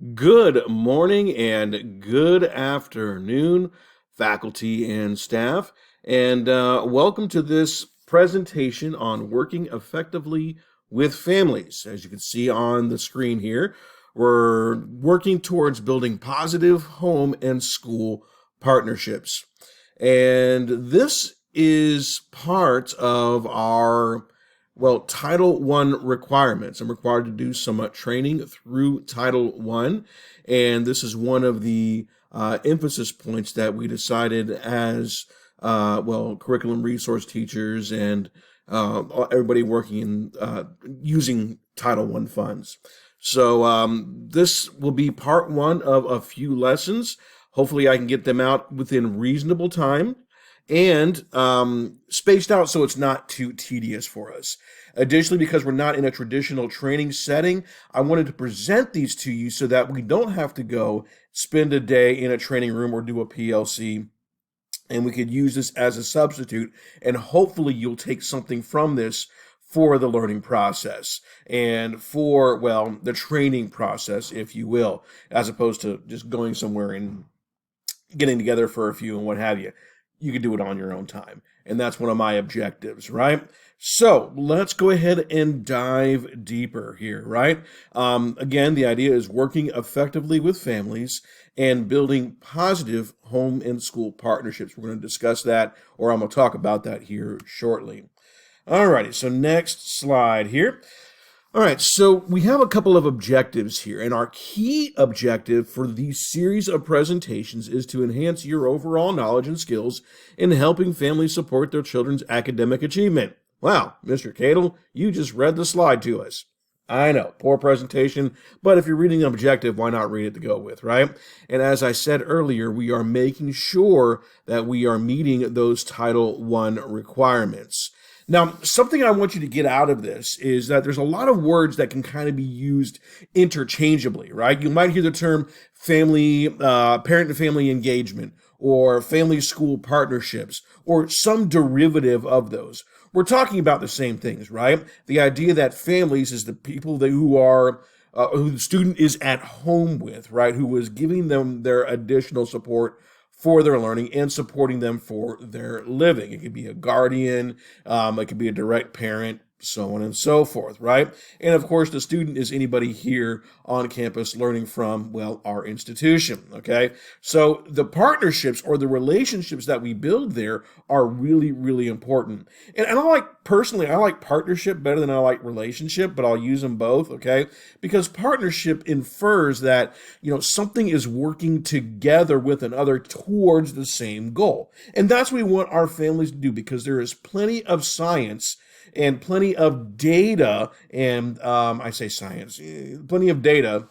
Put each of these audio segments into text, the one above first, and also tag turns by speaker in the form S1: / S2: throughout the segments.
S1: Good morning and good afternoon, faculty and staff, and welcome to this presentation on working effectively with families. As you can see on the screen here, we're working towards building positive home and school partnerships. And this is part of our Title I requirements. I'm required to do some training through Title I, and this is one of the emphasis points that we decided as curriculum resource teachers and everybody working in using Title I funds. So this will be part one of a few lessons. Hopefully, I can get them out within reasonable time and spaced out so it's not too tedious for us. Additionally, because we're not in a traditional training setting, I wanted to present these to you so that we don't have to go spend a day in a training room or do a PLC, and we could use this as a substitute, and hopefully you'll take something from this for the learning process and for, the training process, if you will, as opposed to just going somewhere and getting together for a few and what have you. You can do it on your own time. And that's one of my objectives, right? So let's go ahead and dive deeper here, right? Again, the idea is working effectively with families and building positive home and school partnerships. We're going to discuss that, or I'm going to talk about that here shortly. Alrighty, so next slide here. All right, so we have a couple of objectives here, and our key objective for these series of presentations is to enhance your overall knowledge and skills in helping families support their children's academic achievement. Wow, Mr. Cadle, you just read the slide to us. I know, poor presentation, but if you're reading an objective, why not read it to go with, right? And as I said earlier, we are making sure that we are meeting those Title I requirements. Now, something I want you to get out of this is that there's a lot of words that can kind of be used interchangeably, right? You might hear the term family, parent and family engagement, or family school partnerships, or some derivative of those. We're talking about the same things, right? The idea that families is the people who the student is at home with, right? Who is giving them their additional support for their learning and supporting them for their living. It could be a guardian, it could be a direct parent, so on and so forth, right? And of course, the student is anybody here on campus learning from, our institution, okay? So the partnerships or the relationships that we build there are really, really important. And I like partnership better than I like relationship, but I'll use them both, okay? Because partnership infers that, something is working together with another towards the same goal. And that's what we want our families to do, because there is plenty of science and plenty of data, and I say science, plenty of data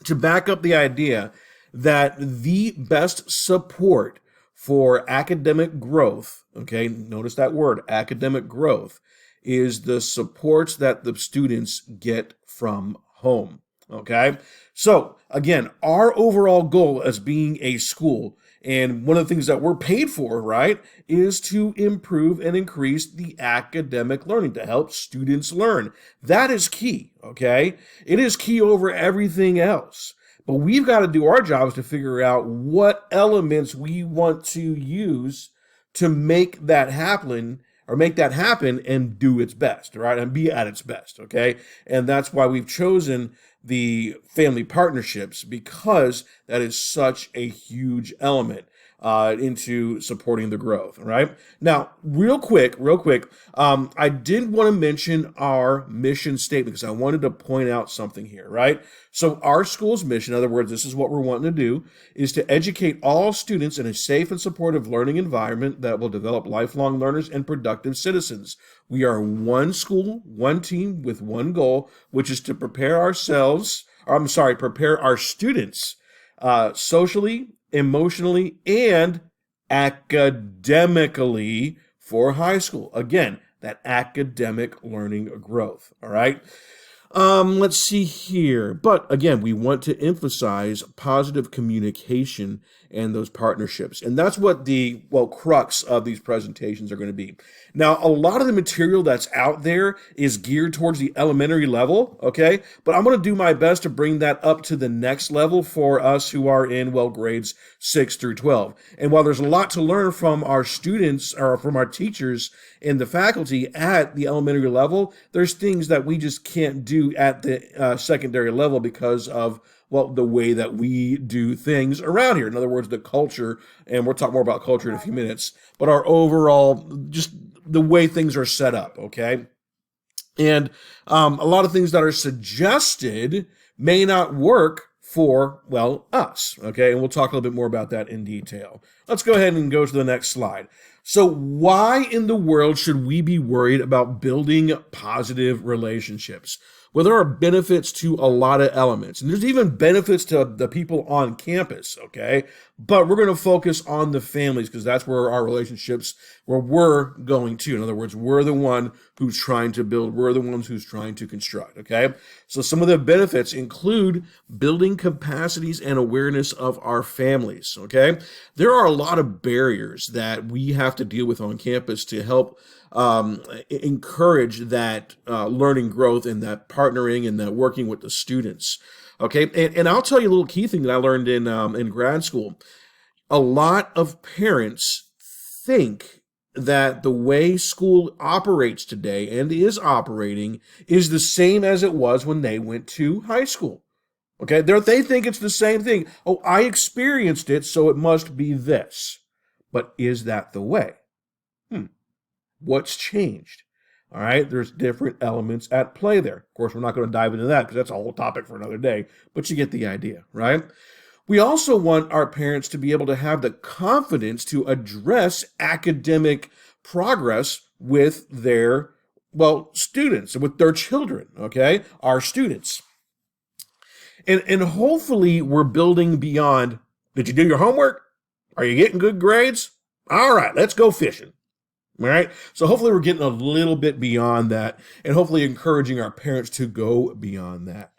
S1: to back up the idea that the best support for academic growth, okay, notice that word, academic growth, is the supports that the students get from home, okay? So, again, our overall goal as being a school, and one of the things that we're paid for, right, is to improve and increase the academic learning, to help students learn. That is key, okay? It is key over everything else. But we've got to do our jobs to figure out what elements we want to use to make that happen, and do its best, right? And be at its best, okay? And that's why we've chosen the family partnerships, because that is such a huge element into supporting the growth, right? Now, real quick, I did want to mention our mission statement, because I wanted to point out something here, right? So our school's mission, in other words, this is what we're wanting to do, is to educate all students in a safe and supportive learning environment that will develop lifelong learners and productive citizens. We are one school, one team with one goal, which is to prepare our students socially, emotionally, and academically for high school. Again, that academic learning growth, all right? Let's see here. But again, we want to emphasize positive communication and those partnerships. And that's what the, well, crux of these presentations are going to be. Now, a lot of the material that's out there is geared towards the elementary level, okay? But I'm going to do my best to bring that up to the next level for us who are in, well, grades 6 through 12. And while there's a lot to learn from our students or from our teachers and the faculty at the elementary level, there's things that we just can't do at the secondary level because of, well, the way that we do things around here. In other words, the culture, and we'll talk more about culture in a few minutes, but our overall, just the way things are set up, okay? And a lot of things that are suggested may not work for, well, us, okay? And we'll talk a little bit more about that in detail. Let's go ahead and go to the next slide. So why in the world should we be worried about building positive relationships? Well, there are benefits to a lot of elements, and there's even benefits to the people on campus, okay? But we're going to focus on the families because that's where our relationships, where we're going to. In other words, we're the one who's trying to build. We're the ones who's trying to construct, okay? So some of the benefits include building capacities and awareness of our families, okay? There are a lot of barriers that we have to deal with on campus to help encourage that learning growth and that partnering and that working with the students. Okay, and I'll tell you a little key thing that I learned in grad school. A lot of parents think that the way school operates today and is operating is the same as it was when they went to high school. Okay, they think it's the same thing. Oh, I experienced it, so it must be this. But is that the way? What's changed? All right, there's different elements at play there. Of course, we're not going to dive into that because that's a whole topic for another day, but you get the idea, right? We also want our parents to be able to have the confidence to address academic progress with their, well, students, with their children, okay? Our students. And hopefully we're building beyond, did you do your homework? Are you getting good grades? All right, let's go fishing. All right. So hopefully we're getting a little bit beyond that and hopefully encouraging our parents to go beyond that.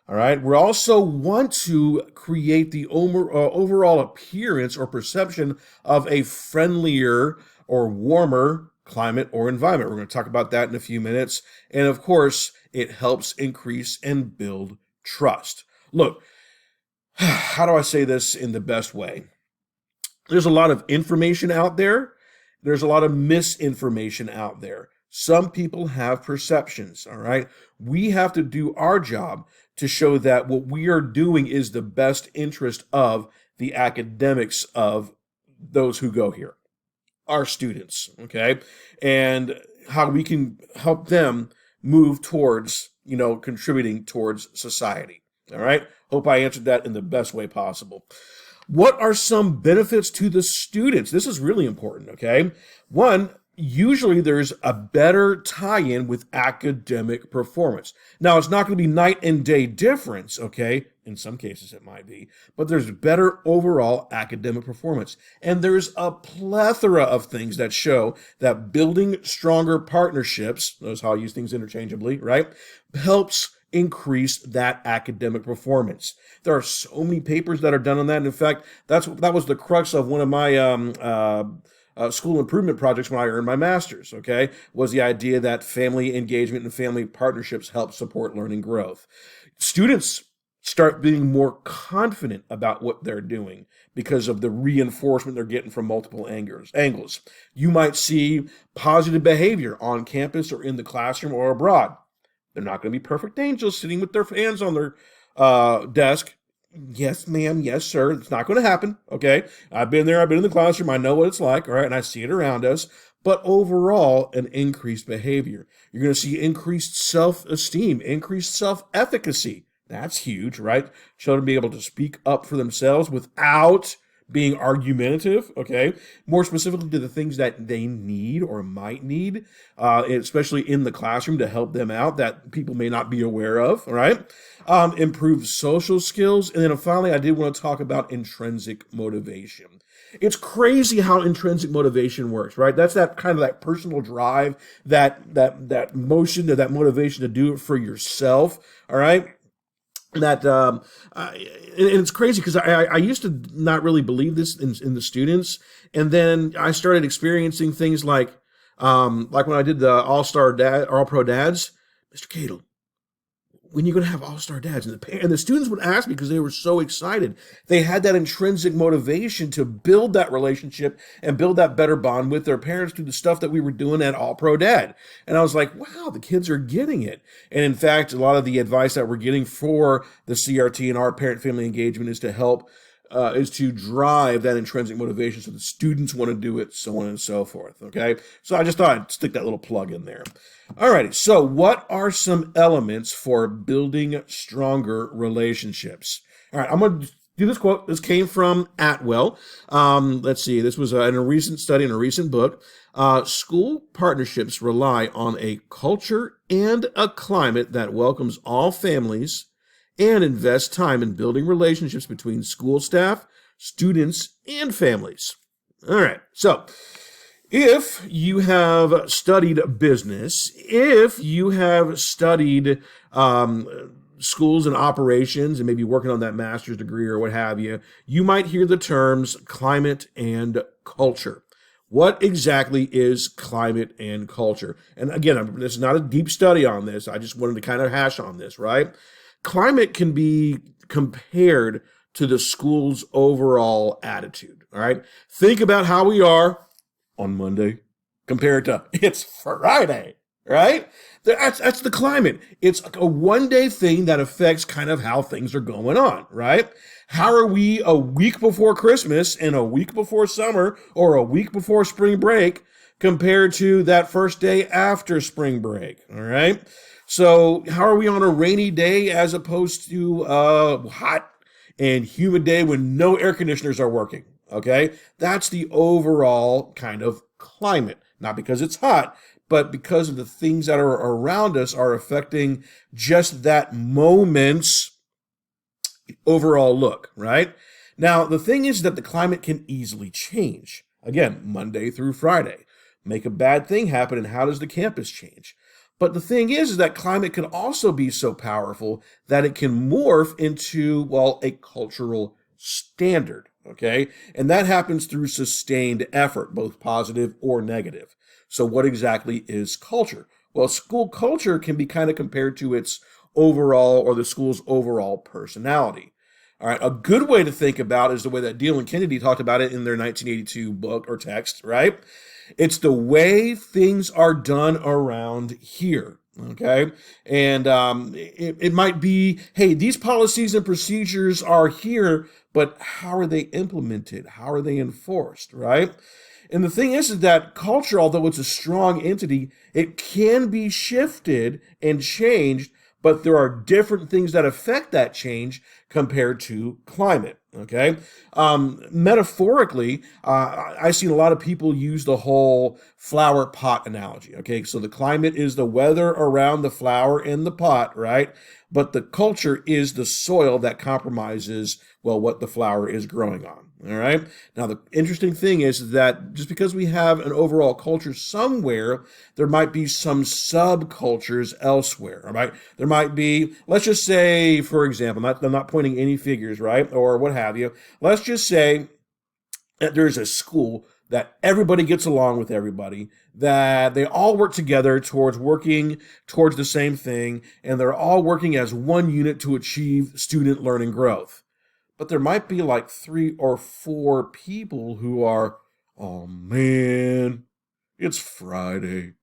S1: All right. We also want to create the overall appearance or perception of a friendlier or warmer climate or environment. We're going to talk about that in a few minutes. And of course, it helps increase and build trust. Look, how do I say this in the best way? There's a lot of information out there. There's a lot of misinformation out there. Some people have perceptions, all right? We have to do our job to show that what we are doing is the best interest of the academics of those who go here, our students, okay? And how we can help them move towards, contributing towards society, all right? Hope I answered that in the best way possible. What are some benefits to the students? This is really important, okay? One, usually there's a better tie-in with academic performance. Now, it's not going to be night and day difference, okay? In some cases it might be, but there's better overall academic performance. And there's a plethora of things that show that building stronger partnerships, notice how I use things interchangeably, right, helps increase that academic performance. There are so many papers that are done on that. And in fact, that was the crux of one of my school improvement projects when I earned my master's, okay, was the idea that family engagement and family partnerships help support learning growth. Students start being more confident about what they're doing because of the reinforcement they're getting from multiple angles. You might see positive behavior on campus or in the classroom or abroad. They're not going to be perfect angels sitting with their hands on their desk. Yes, ma'am. Yes, sir. It's not going to happen. Okay. I've been there. I've been in the classroom. I know what it's like. All right. And I see it around us. But overall, an increased behavior. You're going to see increased self-esteem, increased self-efficacy. That's huge, right? Children be able to speak up for themselves without being argumentative, okay? More specifically to the things that they need or might need, especially in the classroom to help them out that people may not be aware of, all right? Improve social skills. And then finally, I did want to talk about intrinsic motivation. It's crazy how intrinsic motivation works, right? That's that kind of that personal drive, that motion, that motivation to do it for yourself. All right. That and it's crazy because I used to not really believe this in the students, and then I started experiencing things like when I did the All Pro Dads, Mr. Cadle, when you're going to have all-star dads, and the students would ask me because they were so excited. They had that intrinsic motivation to build that relationship and build that better bond with their parents through the stuff that we were doing at All Pro Dad. And I was like, wow, the kids are getting it. And in fact, a lot of the advice that we're getting for the CRT and our parent family engagement is to help is to drive that intrinsic motivation so the students want to do it, so on and so forth. Okay. So I just thought I'd stick that little plug in there. All righty. So what are some elements for building stronger relationships? All right. I'm going to do this quote. This came from Atwell. Let's see. This was in a recent study in a recent book. School partnerships rely on a culture and a climate that welcomes all families and invest time in building relationships between school staff, students, and families. All right. So if you have studied business, if you have studied schools and operations and maybe working on that master's degree or what have you, you might hear the terms climate and culture. What exactly is climate and culture? And again, this is not a deep study on this. I just wanted to kind of hash on this, right? Climate can be compared to the school's overall attitude, all right? Think about how we are on Monday compared to it's Friday, right? That's the climate. It's a one-day thing that affects kind of how things are going on, right? How are we a week before Christmas and a week before summer or a week before spring break compared to that first day after spring break, all right? So how are we on a rainy day as opposed to a hot and humid day when no air conditioners are working? Okay, that's the overall kind of climate. Not because it's hot, but because of the things that are around us are affecting just that moment's overall look, right? Now, the thing is that the climate can easily change. Again, Monday through Friday. Make a bad thing happen, and how does the campus change? But the thing is that climate can also be so powerful that it can morph into, well, a cultural standard, okay? And that happens through sustained effort, both positive or negative. So what exactly is culture? Well, school culture can be kind of compared to its overall or the school's overall personality. All right, a good way to think about it is the way that Deal and Kennedy talked about it in their 1982 book or text, right? It's the way things are done around here, okay? And it might be, hey, these policies and procedures are here, but how are they implemented? How are they enforced, right? And the thing is that culture, although it's a strong entity, it can be shifted and changed, but there are different things that affect that change compared to climate. Okay. Metaphorically, I've seen a lot of people use the whole flower pot analogy. Okay. So the climate is the weather around the flower in the pot, right? But the culture is the soil that compromises, well, what the flower is growing on. All right. Now, the interesting thing is that just because we have an overall culture somewhere, there might be some subcultures elsewhere. All right. There might be, let's just say, for example, I'm not pointing any figures, right? Or what have you. Let's just say that there's a school that everybody gets along with everybody, that they all work together towards working towards the same thing, and they're all working as one unit to achieve student learning growth. But there might be like 3 or 4 people who are, oh man, it's Friday.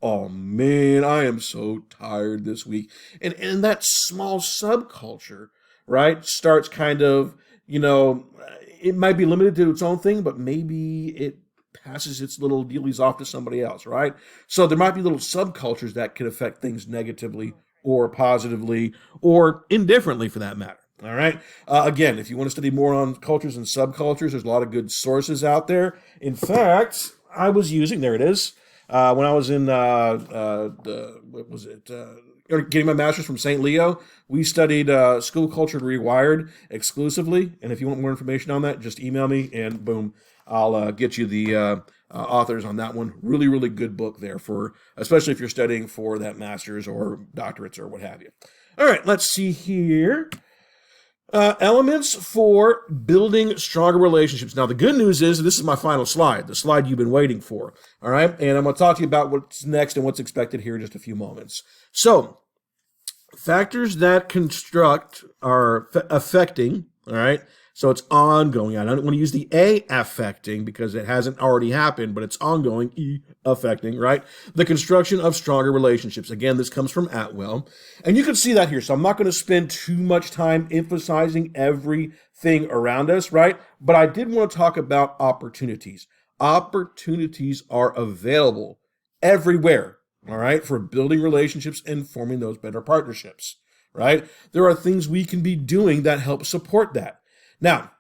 S1: Oh man, I am so tired this week. And that small subculture, right, starts kind of, it might be limited to its own thing, but maybe it passes its little dealies off to somebody else, right? So there might be little subcultures that could affect things negatively or positively or indifferently for that matter. All right. Again, if you want to study more on cultures and subcultures, there's a lot of good sources out there. In fact, I was using, there it is, when I was in, getting my master's from St. Leo, we studied school culture and rewired exclusively. And if you want more information on that, just email me and boom, I'll get you the authors on that one. Really, really good book there for, especially if you're studying for that master's or doctorates or what have you. All right, let's see here. Elements for building stronger relationships. Now, the good news is this is my final slide, the slide you've been waiting for. All right, and I'm going to talk to you about what's next and what's expected here in just a few moments. So, factors that construct are affecting, all right? So it's ongoing. I don't want to use the A, affecting, because it hasn't already happened, but it's ongoing, E, affecting, right? The construction of stronger relationships. Again, this comes from Atwell. And you can see that here. So I'm not going to spend too much time emphasizing everything around us, right? But I did want to talk about opportunities. Opportunities are available everywhere, all right, for building relationships and forming those better partnerships, right? There are things we can be doing that help support that. Now,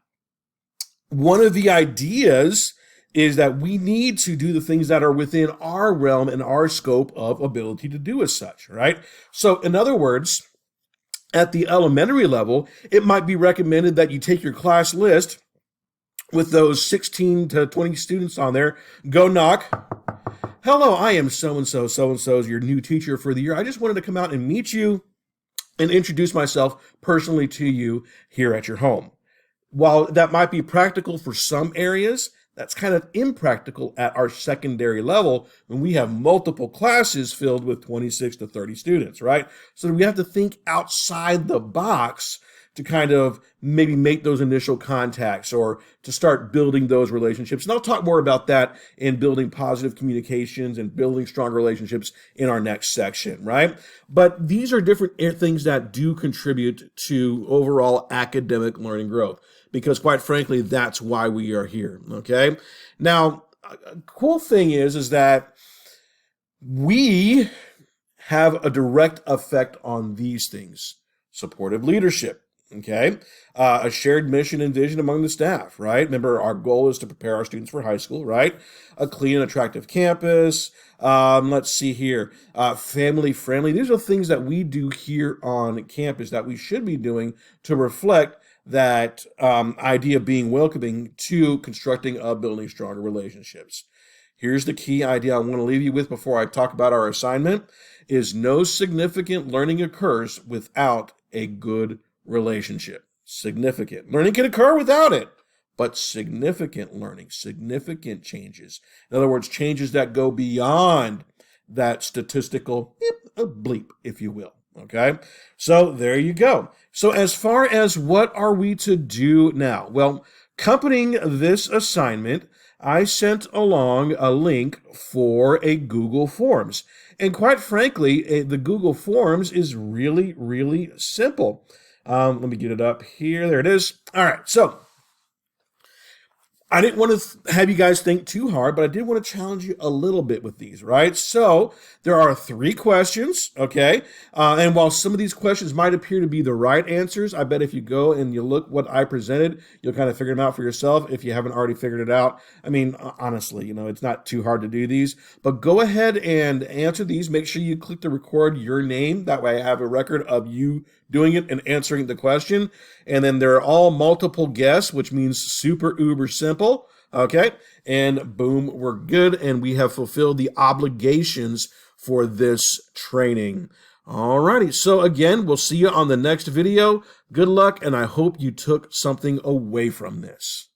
S1: one of the ideas is that we need to do the things that are within our realm and our scope of ability to do as such, right? So, in other words, at the elementary level, it might be recommended that you take your class list with those 16 to 20 students on there, go knock. Hello, I am so-and-so, so-and-so is your new teacher for the year. I just wanted to come out and meet you and introduce myself personally to you here at your home. While that might be practical for some areas, that's kind of impractical at our secondary level when we have multiple classes filled with 26 to 30 students, right? So we have to think outside the box to kind of maybe make those initial contacts or to start building those relationships. And I'll talk more about that in building positive communications and building strong relationships in our next section, right? But these are different things that do contribute to overall academic learning growth, because quite frankly, that's why we are here, okay? Now, a cool thing is that we have a direct effect on these things. Supportive leadership, okay? A shared mission and vision among the staff, right? Remember, our goal is to prepare our students for high school, right? A clean and attractive campus. Let's see here. Family friendly. These are things that we do here on campus that we should be doing to reflect that idea of being welcoming to constructing building stronger relationships. Here's the key idea I want to leave you with before I talk about our assignment is no significant learning occurs without a good relationship. Significant. Learning can occur without it, but significant learning, significant changes. In other words, changes that go beyond that statistical bleep, if you will. Okay, so there you go. So as far as what are we to do now? Well, accompanying this assignment, I sent along a link for a Google Forms. And quite frankly, the Google Forms is really, really simple. Let me get it up here. There it is. All right, so I didn't want to have you guys think too hard, but I did want to challenge you a little bit with these, right? So there are 3 questions, okay? And while some of these questions might appear to be the right answers, I bet if you go and you look what I presented, you'll kind of figure them out for yourself if you haven't already figured it out. I mean, honestly, it's not too hard to do these, but go ahead and answer these. Make sure you click to record your name. That way I have a record of you doing it and answering the question. And then they're all multiple guess, which means super uber simple. Okay. And boom, we're good. And we have fulfilled the obligations for this training. Alrighty. So again, we'll see you on the next video. Good luck. And I hope you took something away from this.